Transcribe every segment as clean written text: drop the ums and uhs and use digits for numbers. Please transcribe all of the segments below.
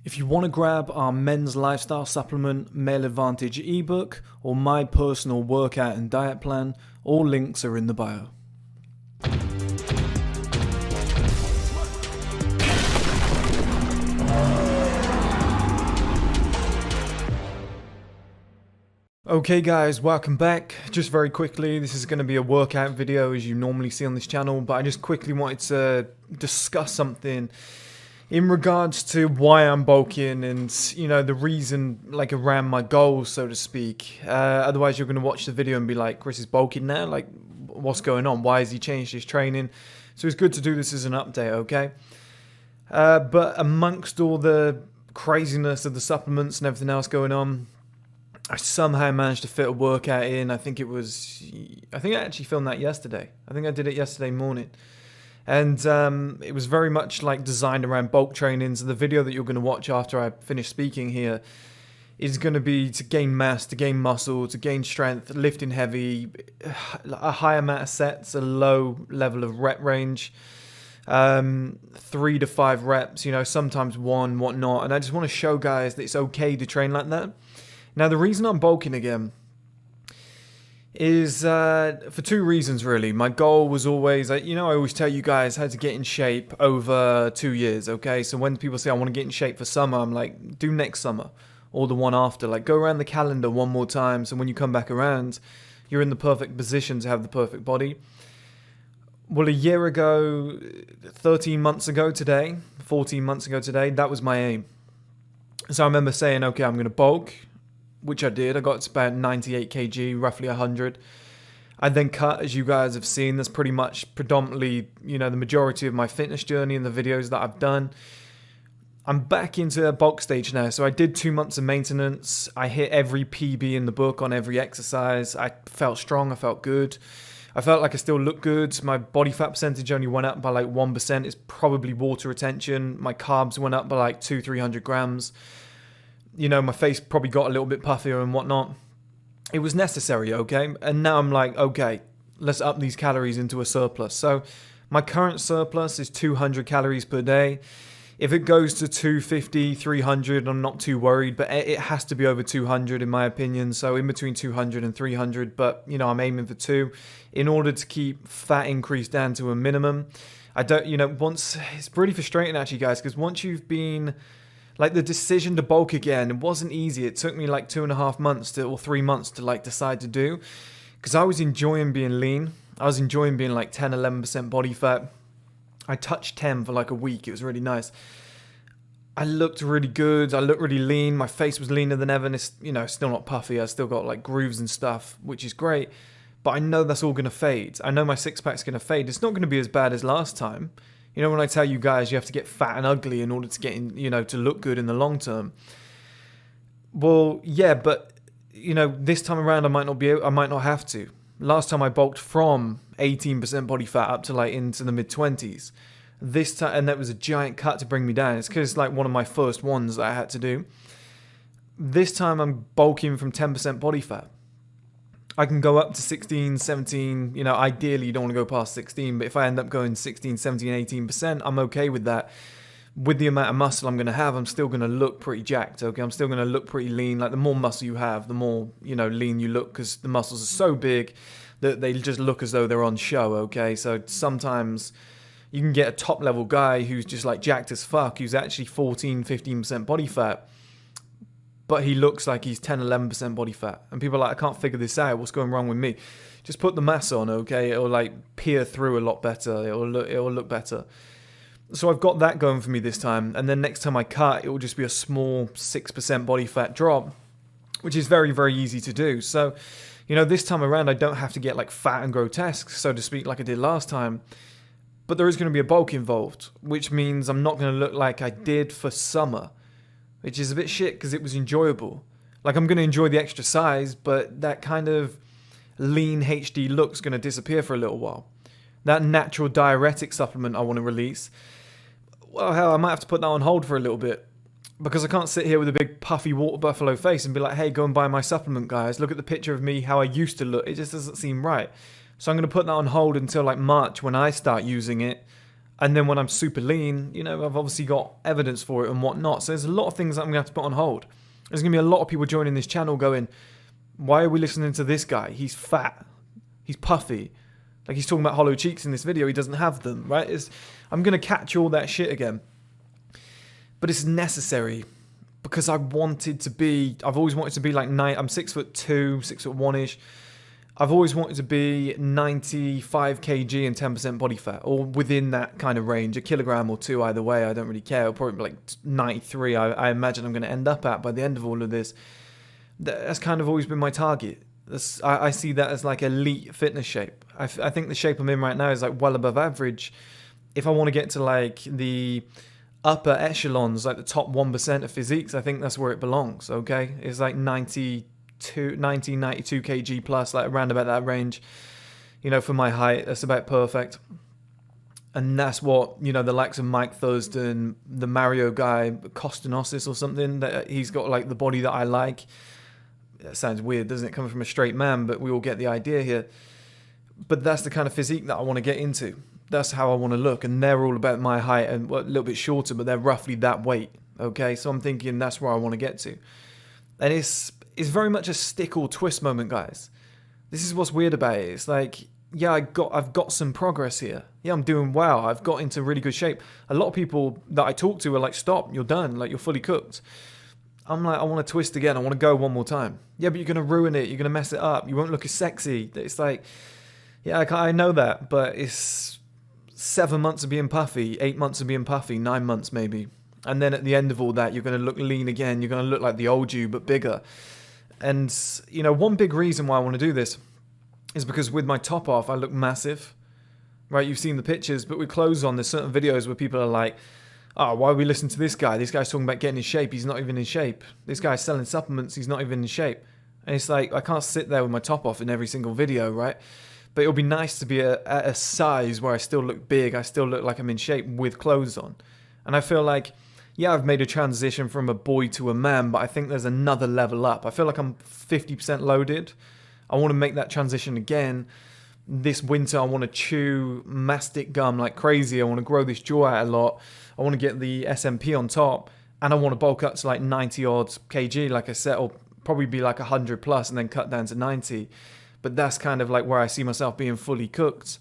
If you want to grab our men's lifestyle supplement, Male Advantage ebook, or my personal workout and diet plan, all links are in the bio. Okay guys, welcome back. Just very quickly, this is going to be a workout video as you normally see on this channel, but I just quickly wanted to discuss something in regards to why I'm bulking and, you know, the reason, like, around my goals, so to speak. Otherwise, you're going to watch the video and be like, Chris is bulking now? Like, what's going on? Why has he changed his training? So it's good to do this as an update, okay? But amongst all the craziness of the supplements and everything else going on, I somehow managed to fit a workout in. I think I actually filmed that yesterday. I think I did it yesterday morning. And it was very much like designed around bulk training. So the video that you're going to watch after I finish speaking here is going to be to gain mass, to gain muscle, to gain strength, lifting heavy, a high amount of sets, a low level of rep range, 3 to 5 reps, you know, sometimes 1, whatnot. And I just want to show guys that it's okay to train like that. Now, the reason I'm bulking again is for 2 reasons, really. My goal was always, I always tell you guys how to get in shape over 2 years, okay? So when people say I want to get in shape for summer, I'm like, do next summer or the one after. Like, go around the calendar one more time so when you come back around, you're in the perfect position to have the perfect body. Well, a year ago, 13 months ago today, 14 months ago today, that was my aim. So I remember saying, okay, I'm going to bulk, which I did. I got to about 98 kg, roughly 100. I then cut, as you guys have seen. That's pretty much predominantly, you know, the majority of my fitness journey and the videos that I've done. I'm back into a bulk stage now. So I did 2 months of maintenance. I hit every PB in the book on every exercise. I felt strong. I felt good. I felt like I still looked good. My body fat percentage only went up by like 1%. It's probably water retention. My carbs went up by like 200-300 grams. You know, my face probably got a little bit puffier and whatnot. It was necessary, okay? And now I'm like, okay, let's up these calories into a surplus. So my current surplus is 200 calories per day. If it goes to 250, 300, I'm not too worried, but it has to be over 200 in my opinion. So in between 200 and 300, but, you know, I'm aiming for 2 in order to keep fat increase down to a minimum. It's pretty frustrating actually, guys, because once you've been... Like, the decision to bulk again, it wasn't easy. It took me like 2.5 months or 3 months to like decide to do. Because I was enjoying being lean. I was enjoying being like 10, 11% body fat. I touched 10 for like a week. It was really nice. I looked really good. I looked really lean. My face was leaner than ever. And it's, you know, still not puffy. I still got like grooves and stuff, which is great. But I know that's all going to fade. I know my six-pack's going to fade. It's not going to be as bad as last time. You know, when I tell you guys you have to get fat and ugly in order to get in, you know, to look good in the long term. Well, yeah, but, you know, this time around I might not have to. Last time I bulked from 18% body fat up to like into the mid-20s. This time, and that was a giant cut to bring me down. It's because it's like one of my first ones that I had to do. This time I'm bulking from 10% body fat. I can go up to 16, 17, you know, ideally you don't want to go past 16, but if I end up going 16, 17, 18%, I'm okay with that. With the amount of muscle I'm going to have, I'm still going to look pretty jacked, okay? I'm still going to look pretty lean. Like, the more muscle you have, the more, you know, lean you look, because the muscles are so big that they just look as though they're on show, okay? So sometimes you can get a top-level guy who's just, like, jacked as fuck, who's actually 14, 15% body fat, but he looks like he's 10, 11% body fat. And people are like, I can't figure this out. What's going wrong with me? Just put the mass on, okay? It'll like peer through a lot better. It'll look better. So I've got that going for me this time. And then next time I cut, it will just be a small 6% body fat drop, which is very, very easy to do. So, you know, this time around, I don't have to get like fat and grotesque, so to speak, like I did last time. But there is going to be a bulk involved, which means I'm not going to look like I did for summer. Which is a bit shit because it was enjoyable. Like, I'm going to enjoy the extra size, but that kind of lean HD look's going to disappear for a little while. That natural diuretic supplement I want to release, well, hell, I might have to put that on hold for a little bit. Because I can't sit here with a big puffy water buffalo face and be like, hey, go and buy my supplement, guys. Look at the picture of me, how I used to look. It just doesn't seem right. So I'm going to put that on hold until like March when I start using it. And then when I'm super lean, you know, I've obviously got evidence for it and whatnot. So there's a lot of things that I'm going to have to put on hold. There's going to be a lot of people joining this channel going, why are we listening to this guy? He's fat. He's puffy. Like, he's talking about hollow cheeks in this video. He doesn't have them, right? I'm going to catch all that shit again. But it's necessary because I've always wanted to be like, I'm 6'2", 6'1"-ish. I've always wanted to be 95 kg and 10% body fat, or within that kind of range, a kilogram or two either way. I don't really care. It'll probably be like 93, I imagine I'm going to end up at by the end of all of this. That's kind of always been my target. I see that as like elite fitness shape. I think the shape I'm in right now is like well above average. If I want to get to like the upper echelons, like the top 1% of physiques, I think that's where it belongs, okay? It's like 92 kg plus, like around about that range. You know, for my height, that's about perfect. And that's what, you know, the likes of Mike Thurston, the Mario guy, Costanosis or something, that he's got like the body that I like. That sounds weird, doesn't it? Coming from a straight man, but we all get the idea here. But that's the kind of physique that I want to get into. That's how I want to look. And they're all about my height and a little bit shorter, but they're roughly that weight. Okay, so I'm thinking that's where I want to get to. And it's very much a stick or twist moment, guys. This is what's weird about it. It's like, yeah, I've got some progress here. Yeah, I'm doing well. I've got into really good shape. A lot of people that I talk to are like, stop, you're done. Like, you're fully cooked. I'm like, I want to twist again. I want to go one more time. Yeah, but you're going to ruin it. You're going to mess it up. You won't look as sexy. It's like, yeah, I know that, but it's 7 months of being puffy, 8 months of being puffy, 9 months maybe. And then at the end of all that, you're going to look lean again. You're going to look like the old you, but bigger. And, you know, one big reason why I want to do this is because with my top off, I look massive. Right, you've seen the pictures, but with clothes on, there's certain videos where people are like, oh, why are we listening to this guy? This guy's talking about getting in shape. He's not even in shape. This guy's selling supplements. He's not even in shape. And it's like, I can't sit there with my top off in every single video, right? But it'll be nice to be at a size where I still look big. I still look like I'm in shape with clothes on. And I feel like, yeah, I've made a transition from a boy to a man, but I think there's another level up. I feel like I'm 50% loaded. I want to make that transition again. This winter, I want to chew mastic gum like crazy. I want to grow this jaw out a lot. I want to get the SMP on top, and I want to bulk up to like 90 odd kg, like I said, or probably be like 100 plus and then cut down to 90. But that's kind of like where I see myself being fully cooked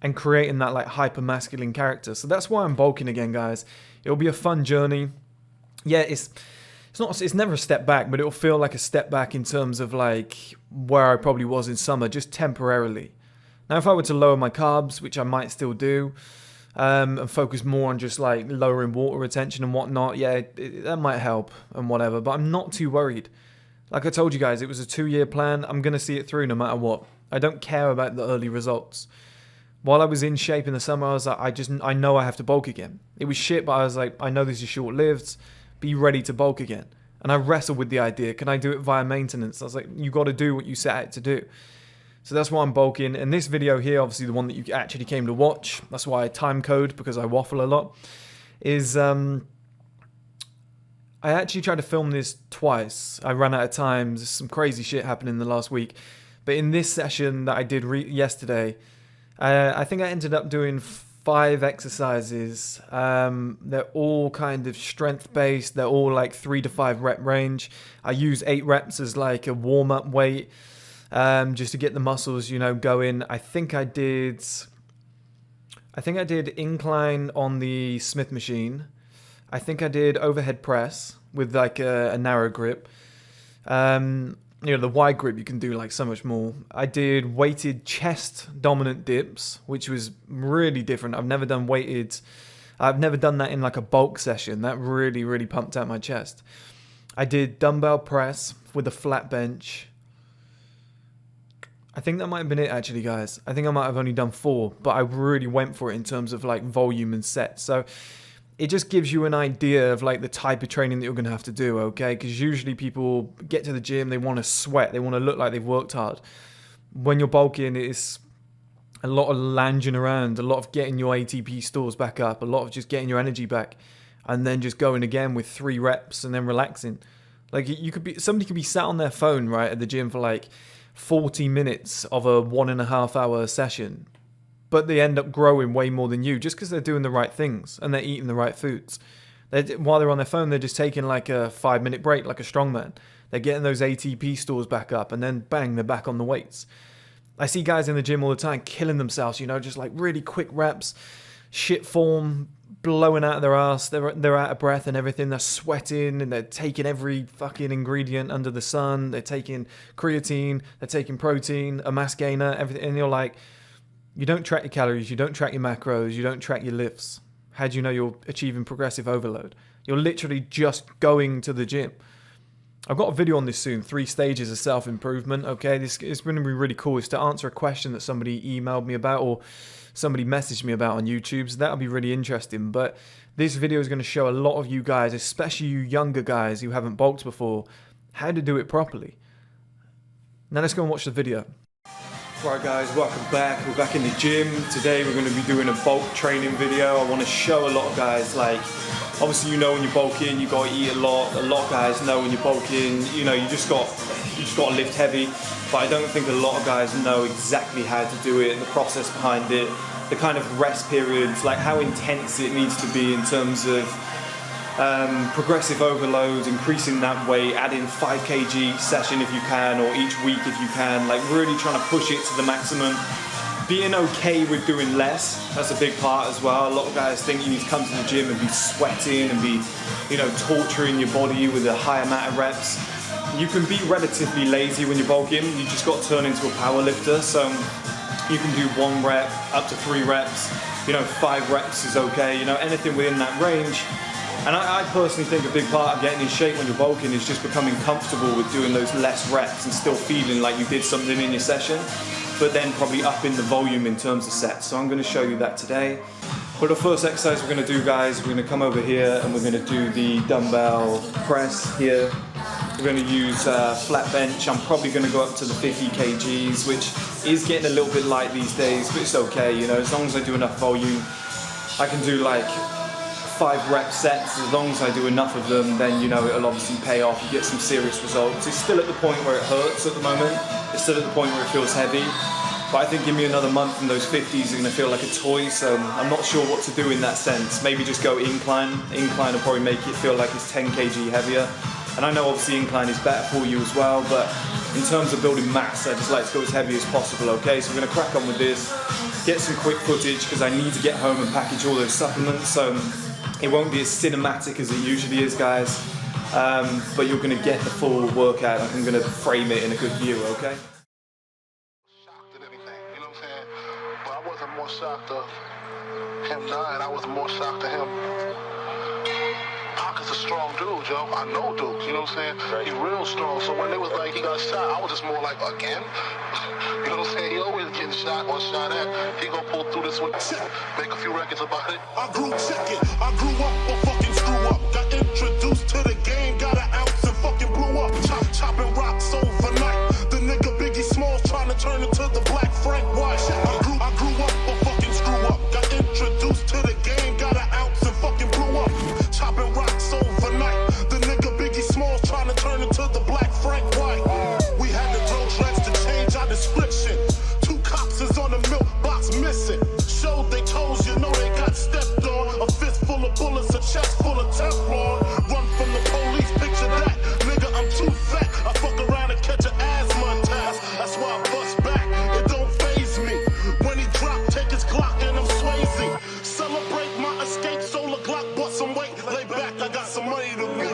and creating that like hyper masculine character. So that's why I'm bulking again, guys. It'll be a fun journey. Yeah, it's never a step back, but it'll feel like a step back in terms of like where I probably was in summer, just temporarily. Now, if I were to lower my carbs, which I might still do, and focus more on just like lowering water retention and whatnot, yeah, that might help and whatever, but I'm not too worried. Like I told you guys, it was a 2-year plan. I'm going to see it through no matter what. I don't care about the early results. While I was in shape in the summer, I was like, I know I have to bulk again. It was shit, but I was like, I know this is short-lived. Be ready to bulk again. And I wrestled with the idea, can I do it via maintenance? I was like, you got to do what you set out to do. So that's why I'm bulking. And this video here, obviously the one that you actually came to watch, that's why I time code, because I waffle a lot, is I actually tried to film this twice. I ran out of time. There's some crazy shit happening in the last week. But in this session that I did yesterday, I think I ended up doing 5 exercises. They're all kind of strength-based. They're all like 3 to 5 rep range. I use 8 reps as like a warm-up weight. Just to get the muscles, you know, going. I think I did incline on the Smith machine. I think I did overhead press with like a narrow grip. You know, the wide grip you can do like so much more. I did weighted chest dominant dips, which was really different. I've never done that in like a bulk session. That really, really pumped out my chest. I did dumbbell press with a flat bench. I think that might have been it actually, guys. I think I might have only done 4, but I really went for it in terms of like volume and sets. So it just gives you an idea of like the type of training that you're going to have to do, okay? Because usually people get to the gym, they want to sweat, they want to look like they've worked hard. When you're bulking, it's a lot of lounging around, a lot of getting your ATP stores back up, a lot of just getting your energy back, and then just going again with 3 reps and then relaxing. Like somebody could be sat on their phone, right, at the gym for like 40 minutes of a 1.5 hour session. but they end up growing way more than you just because they're doing the right things and they're eating the right foods. While they're on their phone, they're just taking like a 5-minute break, like a strongman. They're getting those ATP stores back up, and then bang, they're back on the weights. I see guys in the gym all the time killing themselves, just like really quick reps, shit form, blowing out of their ass. They're out of breath and everything. They're sweating and they're taking every fucking ingredient under the sun. They're taking creatine, they're taking protein, a mass gainer, everything. And you're like, you don't track your calories, you don't track your macros, you don't track your lifts. How do you know you're achieving progressive overload? You're literally just going to the gym. I've got a video on this soon, 3 stages of self-improvement, okay? This is going to be really cool. It's to answer a question that somebody emailed me about or somebody messaged me about on YouTube, so that'll be really interesting. But this video is going to show a lot of you guys, especially you younger guys who haven't bulked before, how to do it properly. Now let's go and watch the video. Right guys, welcome back. We're back in the gym. Today we're going to be doing a bulk training video. I want to show a lot of guys, like, obviously when you're bulking, you got to eat a lot. A lot of guys know when you're bulking, you just got to lift heavy. But I don't think a lot of guys know exactly how to do it, the process behind it, the kind of rest periods, like how intense it needs to be in terms of progressive overload, increasing that weight, adding 5 kg session if you can, or each week if you can, like really trying to push it to the maximum. Being okay with doing less, that's a big part as well. A lot of guys think you need to come to the gym and be sweating and be, torturing your body with a high amount of reps. You can be relatively lazy when you're bulking, you just got to turn into a power lifter. So you can do 1 rep up to 3 reps, 5 reps is okay, anything within that range. And I personally think a big part of getting in shape when you're bulking is just becoming comfortable with doing those less reps and still feeling like you did something in your session, but then probably upping the volume in terms of sets. So I'm going to show you that today. For the first exercise we're going to do, guys, we're going to come over here and we're going to do the dumbbell press here. We're going to use flat bench. I'm probably going to go up to the 50 kgs, which is getting a little bit light these days, but it's okay, as long as I do enough volume. I can do like 5 rep sets. As long as I do enough of them, then it'll obviously pay off. You get some serious results. It's still at the point where it hurts at the moment. It's still at the point where it feels heavy. But I think give me another month and those 50s are going to feel like a toy, so I'm not sure what to do in that sense. Maybe just go incline. Incline will probably make it feel like it's 10 kg heavier. And I know obviously incline is better for you as well, but in terms of building mass, I just like to go as heavy as possible, okay? So we're going to crack on with this, get some quick footage, because I need to get home and package all those supplements, so it won't be as cinematic as it usually is, guys, but you're going to get the full workout. I'm going to frame it in a good view, okay? Shocked at anything, you know what I'm saying? But I wasn't more shocked of him dying. I was more shocked at him. Pac is a strong dude, yo. I know dudes, you know what I'm saying? He real strong. So when they was like, he got shot, I was just more like, again? You know what I'm saying? He always getting shot or shot at. He gonna pull through this one, make a few records about it. I grew up or fucking screw up. Got introduced to the game, got an ounce and fucking blew up. Chopping rocks overnight. The nigga Biggie Smalls trying to turn into the Black Frank White. I grew up or fucking screw up. Got introduced to the game, got an ounce and fucking blew up. Chopping rocks overnight. The nigga Biggie Smalls trying to turn into the Black Frank White. We had to throw dreads to change our description. 2 cops is on the milk box missing. Showed they toes, they got stepped on. A fist full of bullets, a chest full of Teflon. Run from the police, picture that. Nigga, I'm too fat. I fuck around and catch an asthma attack. That's why I bust back. It don't faze me. When he drop, take his Glock and I'm Swayze. Celebrate my escape, solar Glock, bust some weight. Lay back, I got some money to make.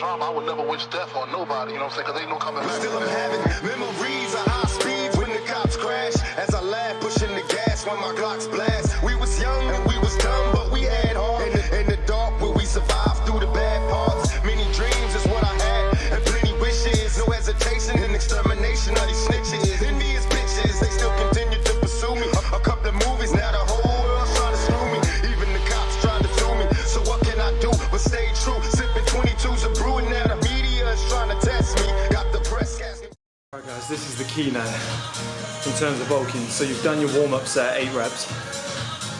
I would never wish death on nobody, you know what I'm saying? Cause ain't no coming back. Still I'm having memories of high speeds when the cops crash. As I laugh, pushing the gas when my Glocks blast. We was young and we was dumb, but we had heart. In the dark where we survived through the bad parts. Many dreams is what I had, and plenty wishes. No hesitation in extermination of these snitches. Envious bitches, they still continue to pursue me. A couple of movies, now the whole world's trying to screw me. Even the cops trying to sue me. So what can I do but stay true? Sipping 22s and brewing, now the media is trying to test me. Got the press casting. Alright guys, this is the key now in terms of bulking. So you've done your warm-up set, 8 reps.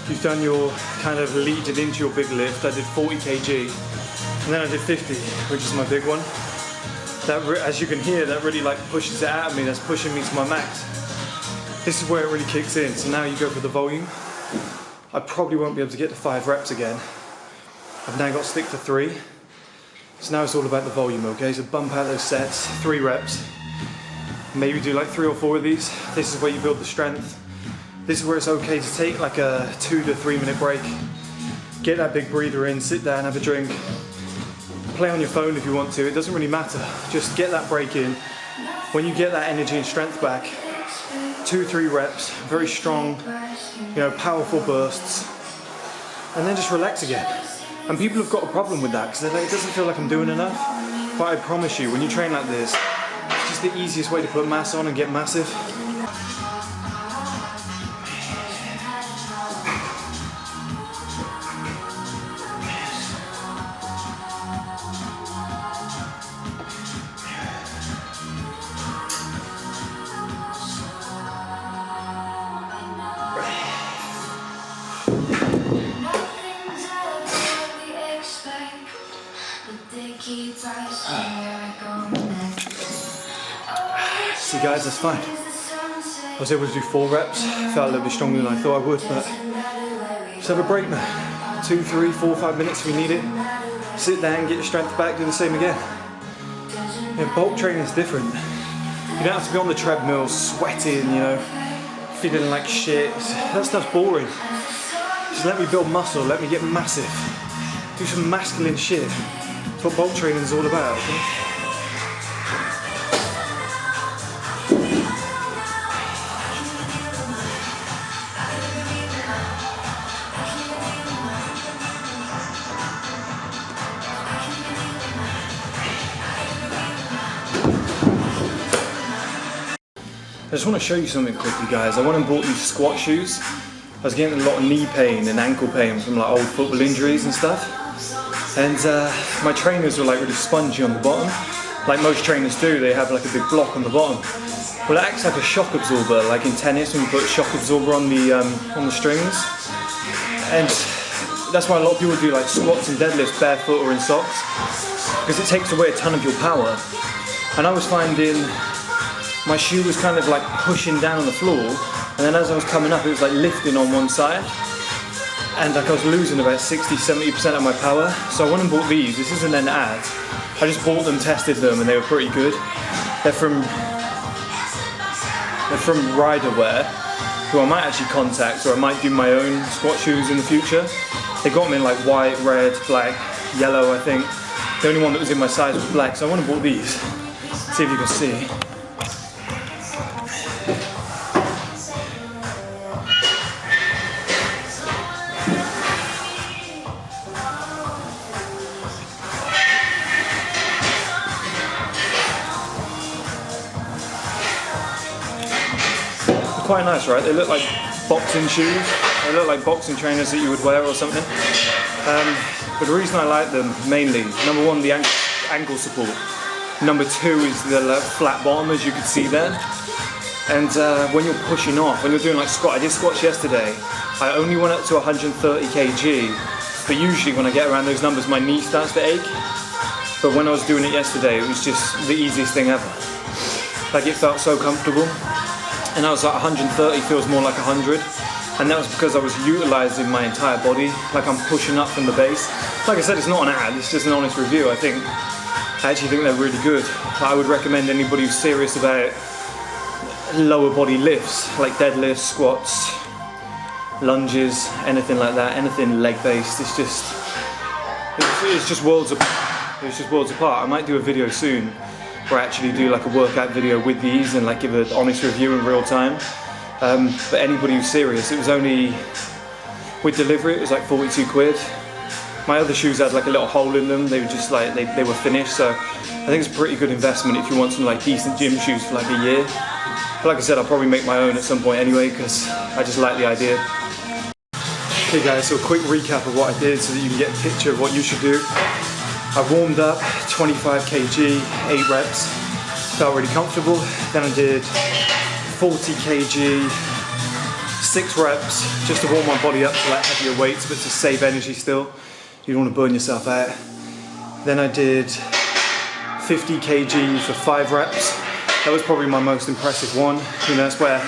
You've done your kind of leading into your big lift. I did 40 kg and then I did 50, which is my big one. That, as you can hear, that really like pushes it out of me. That's pushing me to my max. This is where it really kicks in. So now you go for the volume. I probably won't be able to get to 5 reps again. I've now got to stick to 3. So now it's all about the volume, okay? So bump out those sets, 3 reps. Maybe do like 3 or 4 of these. This is where you build the strength. This is where it's okay to take like a 2 to 3 minute break. Get that big breather in, sit down, have a drink. Play on your phone if you want to, it doesn't really matter. Just get that break in. When you get that energy and strength back, 2-3 reps, very strong, you know, powerful bursts, and then just relax again. And people have got a problem with that because they're like, it doesn't feel like I'm doing enough. But I promise you, when you train like this, it's just the easiest way to put mass on and get massive. See guys, that's fine. I was able to do 4 reps. Felt a little bit stronger than I thought I would, but just have a break now. 2, 3, 4, 5 minutes if we need it. Sit down, get your strength back, do the same again. Yeah, bulk training is different. You don't have to be on the treadmill sweating, you know, feeling like shit. That stuff's boring. Just let me build muscle, let me get massive. Do some masculine shit. That's what bulk training is all about. Okay? I just want to show you something quickly, guys. I went and bought these squat shoes. I was getting a lot of knee pain and ankle pain from like old football injuries and stuff. And my trainers were like really spongy on the bottom. Like most trainers do, they have like a big block on the bottom. Well, it acts like a shock absorber, like in tennis when you put a shock absorber on the strings. And that's why a lot of people do like squats and deadlifts barefoot or in socks, because it takes away a ton of your power. And I was finding my shoe was kind of like pushing down on the floor, and then as I was coming up it was like lifting on one side, and like I was losing about 60-70% of my power. So I went and bought these. This isn't an ad. I just bought them, tested them, and they were pretty good. They're from Riderwear, who I might actually contact, or I might do my own squat shoes in the future. They got them in like white, red, black, yellow I think. The only one that was in my size was black, so I went and bought these. See if you can see. Quite nice, right? They look like boxing shoes. They look like boxing trainers that you would wear or something. But the reason I like them mainly, number one, the ankle support. Number two is the flat bottom, as you can see there. And when you're pushing off, when you're doing like squat, I did squats yesterday. I only went up to 130 kg, but usually when I get around those numbers, my knee starts to ache. But when I was doing it yesterday, it was just the easiest thing ever. Like it felt so comfortable. And I was like 130 feels more like 100, and that was because I was utilising my entire body, like I'm pushing up from the base. Like I said, it's not an ad, it's just an honest review. I actually think they're really good. I would recommend anybody who's serious about lower body lifts, like deadlifts, squats, lunges, anything like that, anything leg based. It's just worlds apart. It's just worlds apart. I might do a video soon where I actually do like a workout video with these and like give an honest review in real time. But anybody who's serious, it was only, with delivery it was like 42 quid. My other shoes had like a little hole in them, they were just like, they were finished, so I think it's a pretty good investment if you want some like decent gym shoes for like a year. But like I said, I'll probably make my own at some point anyway, because I just like the idea. Okay guys, so a quick recap of what I did so that you can get a picture of what you should do. I warmed up, 25 kg, 8 reps, felt really comfortable. Then I did 40 kg, 6 reps, just to warm my body up to like heavier weights, but to save energy still. You don't want to burn yourself out. Then I did 50 kg for 5 reps. That was probably my most impressive one. You know, that's where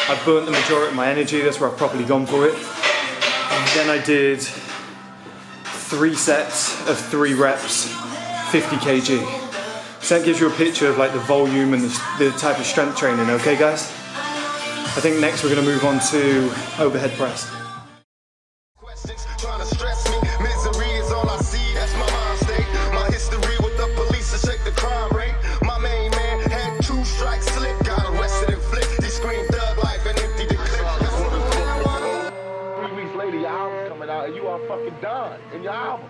I burnt the majority of my energy, that's where I've properly gone for it. And then I did 3 sets of 3 reps, 50 kg. So that gives you a picture of like the volume and the type of strength training, okay guys? I think next we're going to move on to overhead press. Questions trying to stress me. Misery is all I see. That's my mind state. My history with the police to check the crime rate. My main man had 2 strikes slip. Got arrested and flipped. He screamed thug life and emptied the clip. 3 weeks later, your album's coming out and you are fucking done in your album.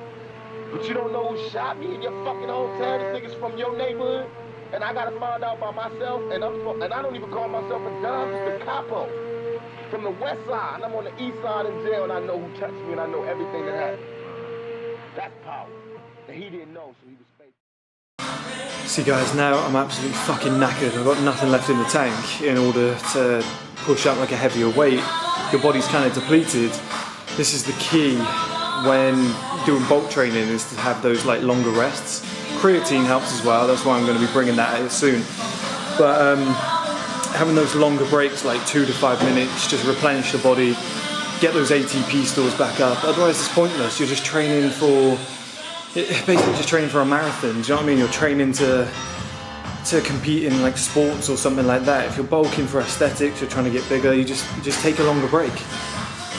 But you don't know who shot me in your fucking hotel. This nigga's from your neighborhood. And I gotta find out by myself. And I don't even call myself a Don, just a capo. From the west side, and I'm on the east side in jail, and I know who touched me, and I know everything that happened. That's power. And he didn't know, so he was fake. See guys, now I'm absolutely fucking knackered. I've got nothing left in the tank in order to push up like a heavier weight. Your body's kind of depleted. This is the key when doing bulk training, is to have those like longer rests. Creatine helps as well, that's why I'm going to be bringing that out soon. But having those longer breaks, like 2 to 5 minutes, just replenish the body, get those ATP stores back up. Otherwise it's pointless. You're just training for, basically just training for a marathon. Do you know what I mean? You're training to compete in like sports or something like that. If you're bulking for aesthetics, you're trying to get bigger, you just take a longer break.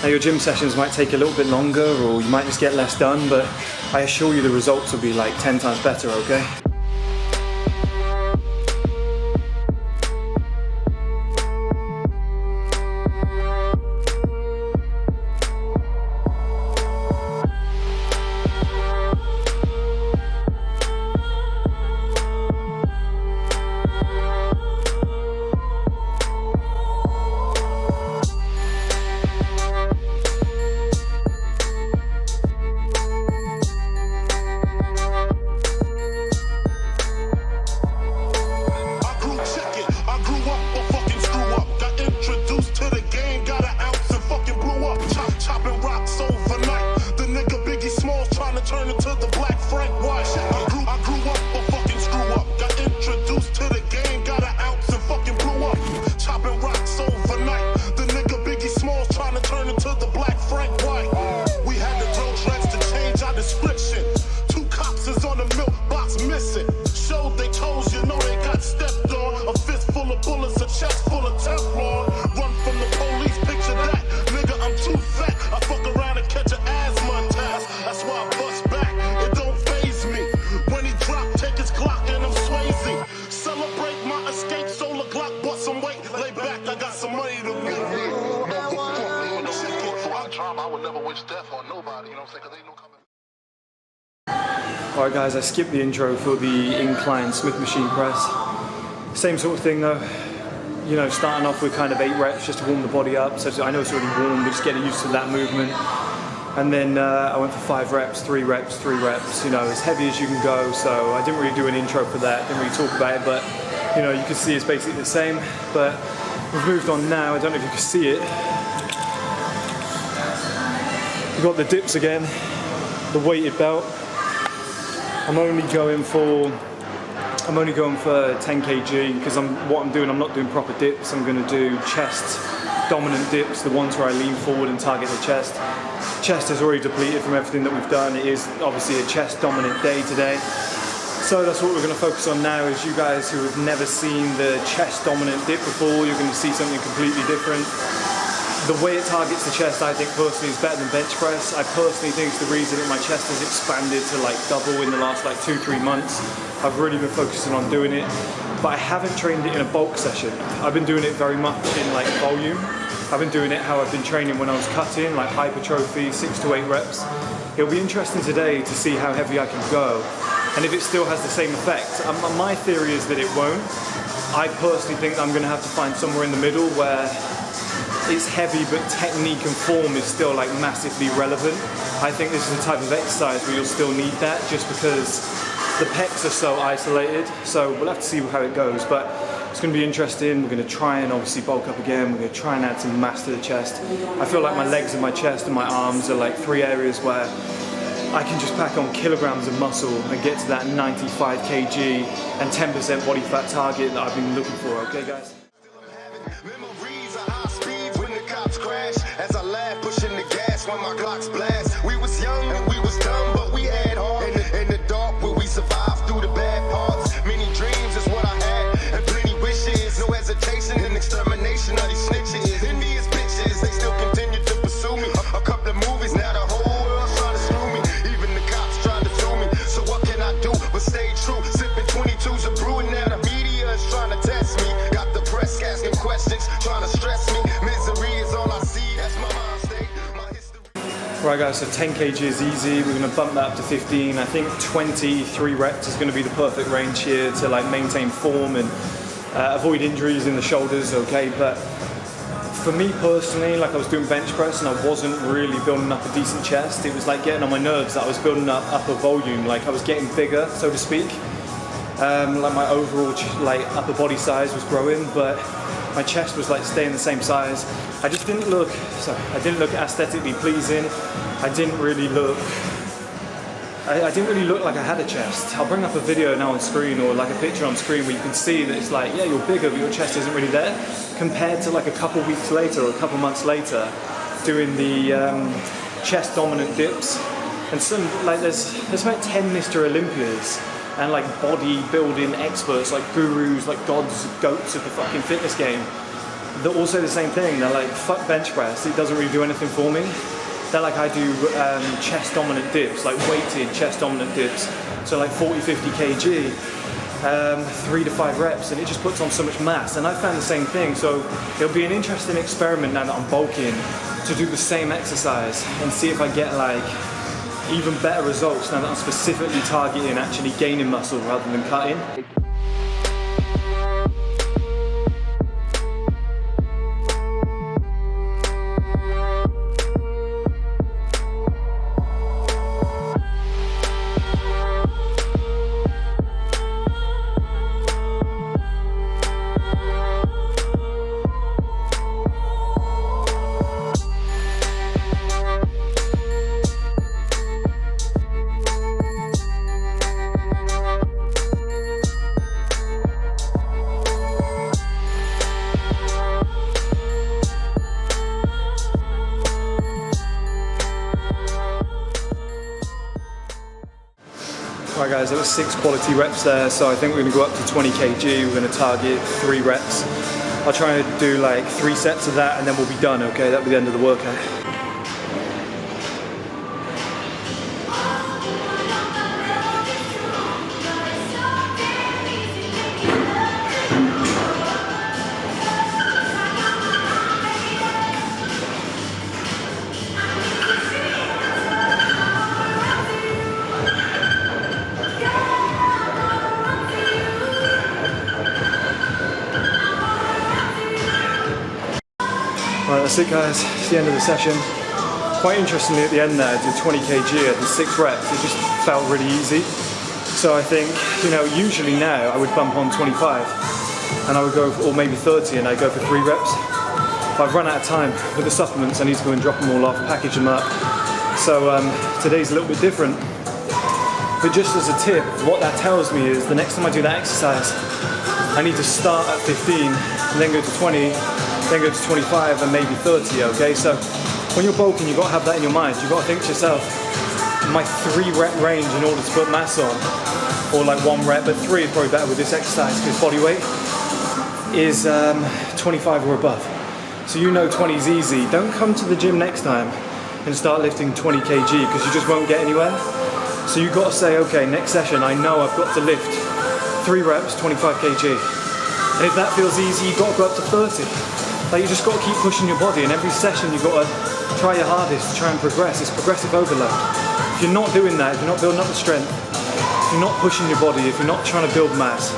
Now your gym sessions might take a little bit longer, or you might just get less done, but I assure you the results will be like 10 times better, okay? Alright guys, I skipped the intro for the incline Smith machine press. Same sort of thing though, you know, starting off with kind of 8 reps just to warm the body up, so I know it's already warm, but just getting used to that movement. And then I went for 5 reps, 3 reps, 3 reps, you know, as heavy as you can go, so I didn't really do an intro for that, didn't really talk about it, but you know, you can see it's basically the same, but we've moved on now. I don't know if you can see it. We've got the dips again, the weighted belt. I'm only going for 10 kg because what I'm doing, I'm not doing proper dips. I'm going to do chest dominant dips, the ones where I lean forward and target the chest. Chest is already depleted from everything that we've done. It is obviously a chest dominant day today. So that's what we're going to focus on now. Is you guys who have never seen the chest dominant dip before, you're going to see something completely different. The way it targets the chest, I think personally, is better than bench press. I personally think it's the reason that my chest has expanded to like double in the last like 2-3 months. I've really been focusing on doing it, but I haven't trained it in a bulk session. I've been doing it very much in like volume. I've been doing it how I've been training when I was cutting, like hypertrophy, 6 to 8 reps. It'll be interesting today to see how heavy I can go, and if it still has the same effect. My theory is that it won't. I personally think I'm going to have to find somewhere in the middle where it's heavy but technique and form is still like massively relevant. I think this is the type of exercise where you'll still need that, just because the pecs are so isolated. So we'll have to see how it goes, but it's going to be interesting. We're going to try and obviously bulk up again. We're going to try and add some mass to the chest. I feel like my legs and my chest and my arms are like 3 areas where I can just pack on kilograms of muscle and get to that 95 kg and 10% body fat target that I've been looking for. Okay guys? Memories of high as I laugh, pushing the gas when my Glocks blast. We was young and we was dumb, but we had heart. In the dark where we survived through the bad parts. Many dreams is what I had, and plenty wishes. No hesitation in extermination of these snitches. Envious bitches, they still continue to pursue me. A couple of movies, now the whole world's trying to screw me. Even the cops tried to do me. So what can I do but stay true? Sipping 22s of brewing, now the media is trying to test me. Got the press asking questions, trying to stress me. Misery is all I see, that's my mind state, my history. Right guys, so 10 kg is easy. We're going to bump that up to 15. I think 23 reps is going to be the perfect range here to like maintain form and avoid injuries in the shoulders, okay? But for me personally, like I was doing bench press and I wasn't really building up a decent chest. It was like getting on my nerves that I was building up a volume, like I was getting bigger, so to speak. Like my overall like upper body size was growing, but my chest was like staying the same size. I just didn't look, I didn't look aesthetically pleasing. I didn't really look like I had a chest. I'll bring up a video now on screen, or like a picture on screen, where you can see that it's like, yeah, you're bigger, but your chest isn't really there, compared to like a couple weeks later or a couple months later doing the chest dominant dips. And some, like there's about 10 Mr. Olympias and like bodybuilding experts, like gurus, like gods, goats of the fucking fitness game, that all say the same thing. They're like, fuck bench press, it doesn't really do anything for me. They're like, I do chest dominant dips, like weighted chest dominant dips, so like 40-50 kg, 3 to 5 reps, and it just puts on so much mass. And I found the same thing, so it'll be an interesting experiment now that I'm bulking to do the same exercise and see if I get like even better results now that I'm specifically targeting actually gaining muscle rather than cutting. Right guys, that was 6 quality reps there, so I think we're going to go up to 20 kg, we're going to target 3 reps. I'll try and do like 3 sets of that and then we'll be done, okay? That'll be the end of the workout. Right, that's it guys, it's the end of the session. Quite interestingly at the end there, I did 20 kg, I did 6 reps, it just felt really easy. So I think, you know, usually now I would bump on 25 and I would go, or maybe 30, and I'd go for 3 reps. But I've run out of time with the supplements, I need to go and drop them all off, package them up. So today's a little bit different. But just as a tip, what that tells me is the next time I do that exercise, I need to start at 15 and then go to 20, then go to 25 and maybe 30, okay? So when you're bulking, you've got to have that in your mind. You've got to think to yourself, my 3 rep range in order to put mass on, or like 1 rep, but 3 is probably better with this exercise because body weight is 25 or above. So you know 20 is easy. Don't come to the gym next time and start lifting 20 kg because you just won't get anywhere. So you've got to say, okay, next session, I know I've got to lift 3 reps, 25 kg. And if that feels easy, you've got to go up to 30. Like you just got to keep pushing your body, and every session you've got to try your hardest to try and progress. It's progressive overload. If you're not doing that, if you're not building up the strength, if you're not pushing your body, if you're not trying to build mass,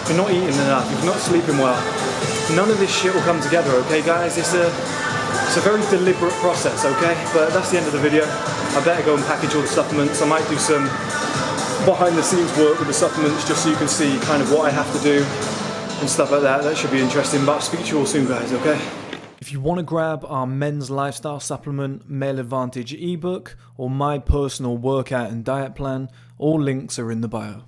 if you're not eating enough, if you're not sleeping well, none of this shit will come together, okay guys? It's a very deliberate process, okay? But that's the end of the video. I better go and package all the supplements. I might do some behind the scenes work with the supplements just so you can see kind of what I have to do and stuff like that. That should be interesting, but I'll speak to you all soon guys, okay? If you want to grab our men's lifestyle supplement, Male Advantage ebook, or my personal workout and diet plan, all links are in the bio.